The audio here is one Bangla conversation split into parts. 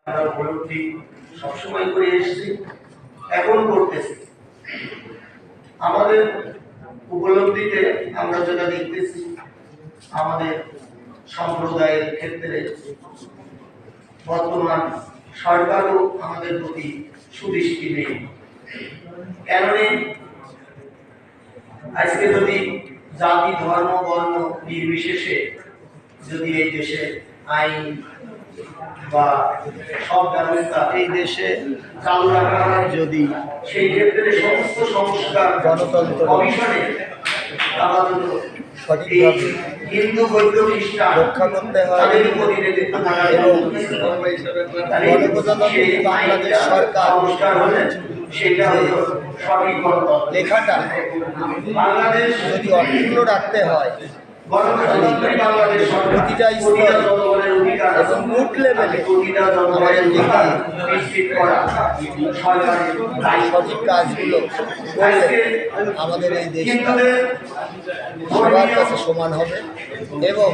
আমরা উপলব্ধি সবসময় করে এসেছি, এখন করতেছি। আমাদের উপলব্ধিতে আমরা যেটা দেখতেছি, আমাদের সম্প্রদায়ের ক্ষেত্রে বর্তমান সরকারও আমাদের প্রতি সুদৃষ্টি নেই। কেন নেই? আজকে যদি জাতি, ধর্ম, বর্ণ নির্বিশেষে যদি এই দেশে আইন বা সব ব্যবস্থা এই দেশে চালু রাখা হয়, যদি সেই ক্ষেত্রে সমস্ত সংস্কার গণতন্ত্র কমিশনে আপাতত সঠিকভাবে হিন্দু, বৌদ্ধ, খ্রিস্টান রক্ষা করতে হয় তাদের প্রতিনিধিত্ব থাকা এবং গণপ্রজাতন্ত্রী বাংলাদেশ সরকার সংস্কার হলে সেটা হলো সঠিক গণতন্ত্র। লেখাটা বাংলাদেশ যদি অক্ষুণ্ণ রাখতে হয় বাংলাদেশ প্রতিটা স্তরে এবং বুথ লেভেলে আমাদের লেখা সঠিক কাজগুলো করলে আমাদের এই দেশটা সবার কাছে সমান হবে এবং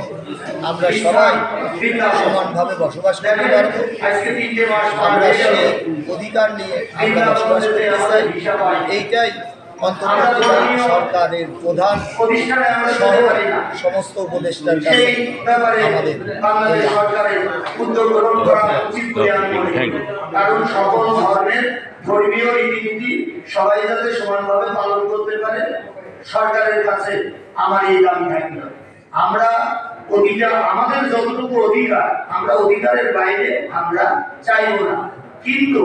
আমরা সবাই সমানভাবে বসবাস করতে পারব। আমরা সে অধিকার নিয়ে আমরা বসবাস করতে চাই। এইটাই অন্তর্বর্তীকালীন সরকারের প্রধান সহ সমস্ত উপদেষ্টার কাছে আমাদের কারণ সকল ধর্মের ধর্মীয় রীতিনীতি সবাই যাতে সমানভাবে পালন করতে পারে, সরকারের কাছে আমার এই দাবি থাকবে। আমরা অধিকার, আমাদের যতটুকু অধিকার, আমরা অধিকারের বাইরে আমরা চাইব না, কিন্তু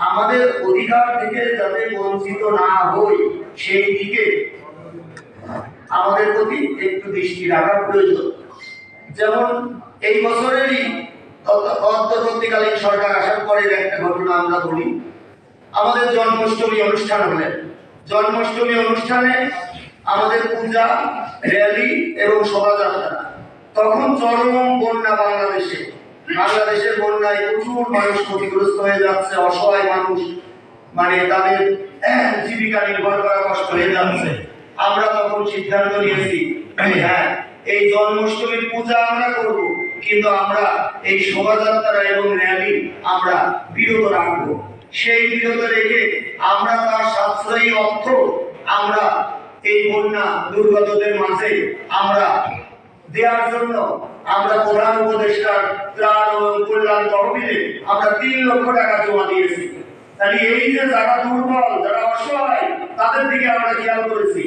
আমাদের অধিকার থেকে যাতে বঞ্চিত না হই সেই দিকে আমাদের প্রতি একটু দৃষ্টি রাখার প্রয়োজন। যেমন এই বছরেরই অন্তর্বর্তীকালীন সরকার আসার পরের একটা ঘটনা আমরা বলি। আমাদের জন্মাষ্টমী অনুষ্ঠান হলেন, জন্মাষ্টমী অনুষ্ঠানে আমাদের পূজা, র্যালি এবং শোভাযাত্রা। তখন চরম বন্যা বাংলাদেশের বন্যায় প্রচুর মানুষ ক্ষতিগ্রস্ত হয়ে যাচ্ছে, অসহায় মানুষ, মানে তাদের জীবিকা নির্ভর করা কষ্ট হয়ে যাচ্ছে। আমরা তখন সিদ্ধান্ত নিয়েছি, হ্যাঁ, এই জন্মাষ্টমীর পূজা আমরা করব, কিন্তু আমরা এই শোভাযাত্রা এবং র্যালি আমরা বিরত রাখবো। সেই বিরত রেখে আমরা তার সাশ্রয়ী অর্থ আমরা এই বন্যা দুর্গতদের মাঝে আমরা দেওয়ার জন্য আমরা প্রধান উপদেষ্টার ত্রাণ ও কল্যাণ তহবিলে আমরা 3 লক্ষ টাকা জমা দিয়েছি। তাহলে এই যে যারা দুর্বল, যারা অসহায়, তাদের দিকে আমরা খেয়াল করেছি।